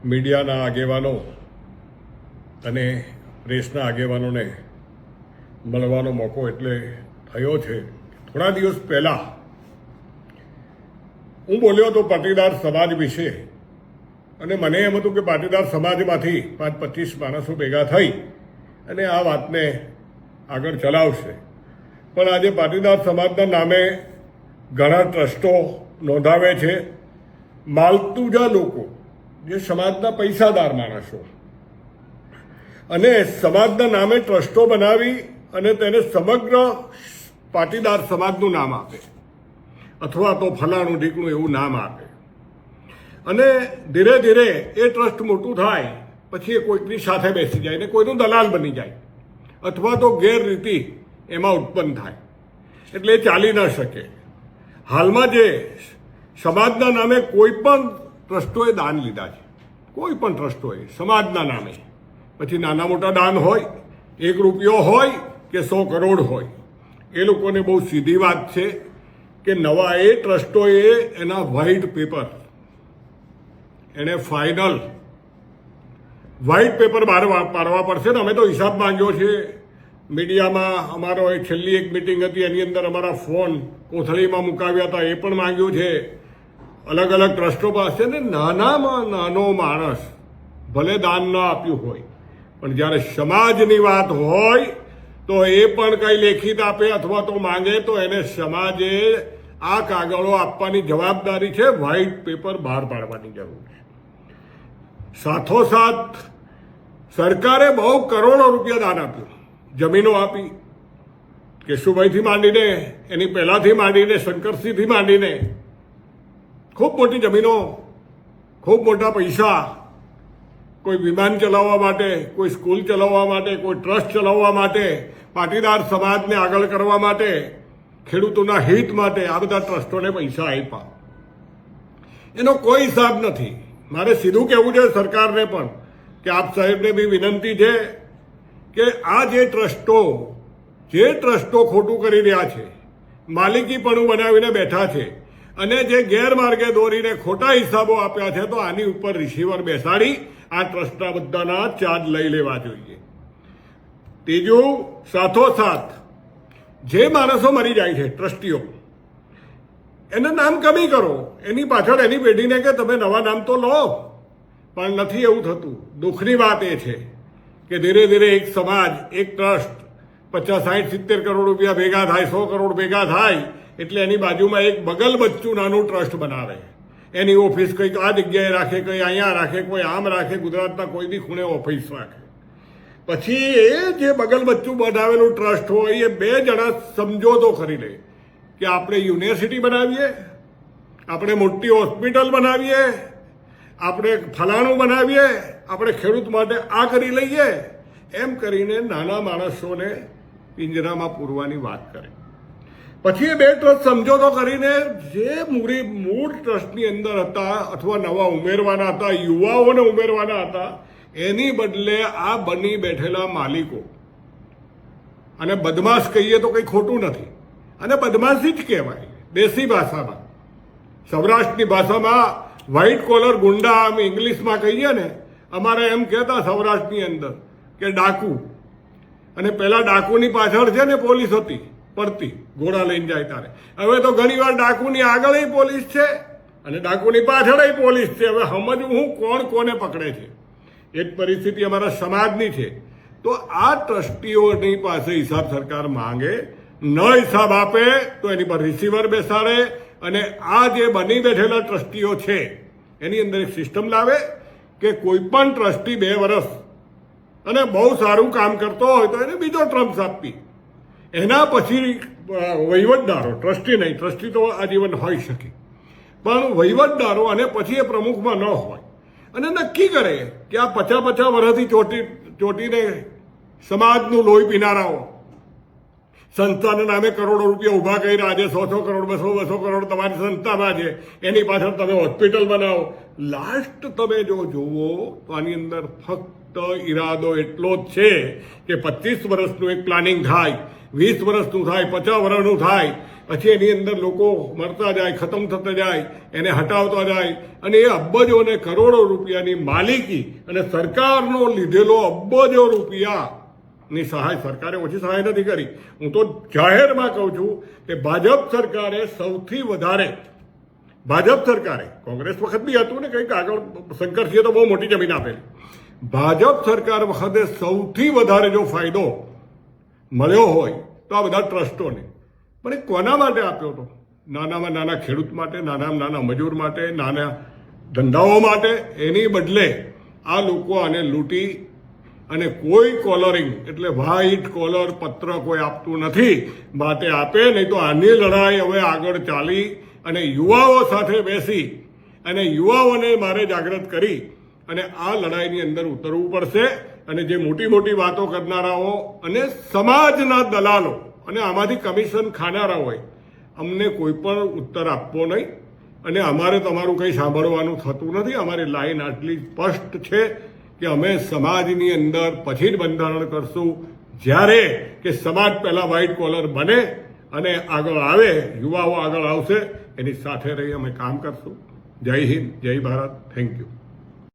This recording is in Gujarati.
મીડિયાના આગેવાનો અને પ્રેસના આગેવાનોને મળવાનો મોકો એટલે થયો છે. થોડા દિવસ પહેલાં હું બોલ્યો હતો પાટીદાર સમાજ વિશે, અને મને એમ હતું કે પાટીદાર સમાજમાંથી 25 માણસો ભેગા થઈ અને આ વાતને આગળ ચલાવશે. પણ આજે પાટીદાર સમાજના નામે ઘણા ટ્રસ્ટો નોંધાવે છે. માલતુજા લોકો, જે સમાજના પૈસાદાર માણસો, અને સમાજના નામે ટ્રસ્ટો બનાવી અને તેને સમગ્ર પાટીદાર સમાજનું નામ આપે, અથવા તો ફલાણું ઢીકણું એવું નામ આપે, અને ધીરે ધીરે એ ટ્રસ્ટ મોટું થાય પછી એ કોઈકની સાથે બેસી જાય ને કોઈનું દલાલ બની જાય, અથવા તો ગેરરીતિ એમાં ઉત્પન્ન થાય, એટલે એ ચાલી ન શકે. હાલમાં જે સમાજના નામે કોઈ પણ ટ્રસ્ટોએ દાન લીધા છે, કોઈ પણ ટ્રસ્ટોએ સમાજના નામે, પછી નાના મોટા દાન હોય, 1 રૂપિયો હોય કે 100 કરોડ હોય, એ લોકોને બહુ સીધી વાત છે કે નવા એ ટ્રસ્ટોએ એના વ્હાઇટ પેપર, એને ફાઇનલ વ્હાઇટ પેપર બહાર પાડવા પડશે ને. અમે તો હિસાબ માંગ્યો છે મીડિયામાં. અમારો એ છેલ્લી એક મિટિંગ હતી એની અંદર અમારા ફોન કોથળીમાં મુકાવ્યા હતા, એ પણ માંગ્યું છે. અલગ અલગ ટ્રસ્ટો પાસે ને નાનામાં નાનો માણસ ભલે દાન ન આપ્યું હોય, પણ જ્યારે સમાજની વાત હોય તો એ પણ કંઈ લેખિત આપે અથવા તો માંગે તો એને સમાજે આ કાગળો આપવાની જવાબદારી છે. વ્હાઇટ પેપર બહાર પાડવાની જરૂર છે. સાથોસાથ સરકારે બહુ કરોડો રૂપિયા દાન આપ્યું, જમીનો આપી, કેશુભાઈથી માંડીને, એની પહેલાંથી માંડીને, શંકરસિંહથી માંડીને ખૂબ મોટી જમીનો, ખૂબ મોટા પૈસા, કોઈ વિમાન ચલાવવા માટે, કોઈ સ્કૂલ ચલાવવા માટે, કોઈ ટ્રસ્ટ ચલાવવા માટે, પાટીદાર સમાજને આગળ કરવા માટે, ખેડૂતોના હિત માટે આ બધા ટ્રસ્ટોને પૈસા આપ્યા. એનો કોઈ હિસાબ નથી. મારે સીધું કહેવું છે સરકારને પણ કે આપ સાહેબને બી વિનંતી છે કે આ જે ટ્રસ્ટો ખોટું કરી રહ્યા છે, માલિકીપણું બનાવીને બેઠા છે, અને જે ગેરમાર્ગે દોરીને ખોટા હિસાબો આપ્યા છે, તો આની ઉપર રિસીવર બેસાડી આ ટ્રસ્ટના બધાના ચાર્જ લઈ લેવા જોઈએ. ત્રીજું, સાથોસાથ જે માણસો મરી જાય છે ટ્રસ્ટીઓ, એના નામ કમી કરો. એની પાછળ એની પેઢીને કે તમે નવા નામ તો લો, પણ નથી એવું થતું. દુઃખની વાત એ છે કે ધીરે ધીરે એક સમાજ, એક ટ્રસ્ટ 50, 60, 70 કરોડ રૂપિયા ભેગા થાય, 100 કરોડ ભેગા થાય એટલે એની બાજુમાં એક બગલ બચ્ચું નાનું ટ્રસ્ટ બનાવે. એની ઓફિસ કંઈક આ જગ્યાએ રાખે, કંઈ અહીંયા રાખે, કોઈ આમ રાખે, ગુજરાતના કોઈ બી ખૂણે ઓફિસ રાખે. પછી એ જે બગલ બચ્ચું બનાવેલું ટ્રસ્ટ હોય એ 2 જણા સમજોતો કરી લે કે આપણે યુનિવર્સિટી બનાવીએ, આપણે મોટી હોસ્પિટલ બનાવીએ, આપણે ફલાણું બનાવીએ, આપણે ખેડૂત માટે આ કરી લઈએ, એમ કરીને નાના માણસોને પિંજરામાં પૂરવાની વાત કરે. પછી એ 2 ટ્રસ્ટ સમજોતો કરીને જે મૂળ ટ્રસ્ટની અંદર હતા અથવા નવા ઉમેરવાના હતા, યુવાઓને ઉમેરવાના હતા, એની બદલે આ બની બેઠેલા માલિકો, અને બદમાશ કહીએ તો કંઈ ખોટું નથી, અને બદમાશી જ કહેવાય દેશી ભાષામાં. સૌરાષ્ટ્રની ભાષામાં વ્હાઇટ કોલર ગુંડા અમે ઇંગ્લિશમાં કહીએ ને, અમારે એમ કહેતા સૌરાષ્ટ્રની અંદર કે ડાકુ. અને પહેલાં ડાકુની પાછળ છે ને પોલીસ હતી પડતી, ઘોડા લઈને જાય ત્યારે. હવે તો ઘણીવાર ડાકુની આગળ પોલીસ છે અને ડાકુની પાછળ પોલીસ છે. હવે સમજવું હું કોણ કોને પકડે છે. એ જ પરિસ્થિતિ અમારા સમાજની છે. તો આ ટ્રસ્ટીઓની પાસે હિસાબ સરકાર માંગે, ન હિસાબ આપે તો એની પર રિસીવર બેસાડે, અને આ જે બની બેઠેલા ટ્રસ્ટીઓ છે એની અંદર એક સિસ્ટમ લાવે કે કોઈ પણ ટ્રસ્ટી 2 વર્ષ અને બહુ સારું કામ કરતો હોય તો એને બીજો ટ્રમ્પ આપી, એના પછી વહીવટદારો, ટ્રસ્ટી નહીં, ટ્રસ્ટી તો આજીવન હોઈ શકે, પણ વહીવટદારો, અને પછી એ પ્રમુખમાં ન હોય, અને નક્કી કરે કે આ 50 વર્ષથી ચોટીને સમાજનું લોહી પીનારાઓ સંસ્થાના નામે કરોડો રૂપિયા ઊભા કર્યા, આજે 100 કરોડ 200 કરોડ તમારી સંસ્થામાં છે, એની પાછળ તમે હોસ્પિટલ બનાવો. લાસ્ટ તમે જો જુઓ તો આની અંદર ફક્ત ઈરાદો એટલો જ છે કે 25 વર્ષનું એક પ્લાનિંગ થાય, 20 વર્ષનું થાય, 50 વર્ષનું થાય, પછી એની અંદર લોકો મરતા જાય, ખતમ થતા જાય, એને હટાવતા જાય, અને એ અબજો અને કરોડો રૂપિયાની માલિકી અને સરકારનો લીધેલો અબજો રૂપિયાની સહાય સરકારે ઓછી સહાય નથી કરી. હું તો જાહેરમાં કહું છું કે ભાજપ સરકારે સૌથી વધારે, ભાજપ સરકારે, કોંગ્રેસ વખત બી હતું ને, કંઈક આગળ શંકરસિંહે તો બહુ મોટી જમીન આપેલી, ભાજપ સરકાર વખતે સૌથી વધારે જો ફાયદો મળ્યો હોય તો આ બધા ટ્રસ્ટોને. પણ એ કોના માટે આપ્યો હતો? નાનામાં નાના ખેડૂત માટે, નાનામાં નાના મજૂર માટે, નાના ધંધાઓ માટે. એની બદલે આ લોકો આને લૂંટી અને કોઈ કોલરિંગ એટલે વ્હાઇટ કોલર પત્ર કોઈ આપતું નથી, માટે આપે. નહીં તો આની લડાઈ હવે આગળ ચાલી અને યુવાઓ સાથે બેસી અને યુવાઓને મારે જાગૃત કરી અને આ લડાઈની અંદર ઉતરવું પડશે. અને જે મોટી મોટી વાતો કરનારાઓ અને સમાજના દલાલો અને આમાંથી કમિશન ખાનારા હોય, અમને કોઈ પણ ઉત્તર આપવો નહીં. અને અમારે તમારું કંઈ સાંભળવાનું થતું નથી. અમારી લાઈન આટલી સ્પષ્ટ છે કે અમે સમાજની અંદર પછી જ બંધારણ કરશું, જ્યારે કે સમાજ પહેલા વ્હાઇટ કોલર બને અને આગળ આવે, યુવાઓ આગળ આવશે, એની સાથે રહી અમે કામ કરશું. જય હિન્દ, જય ભારત. Thank you.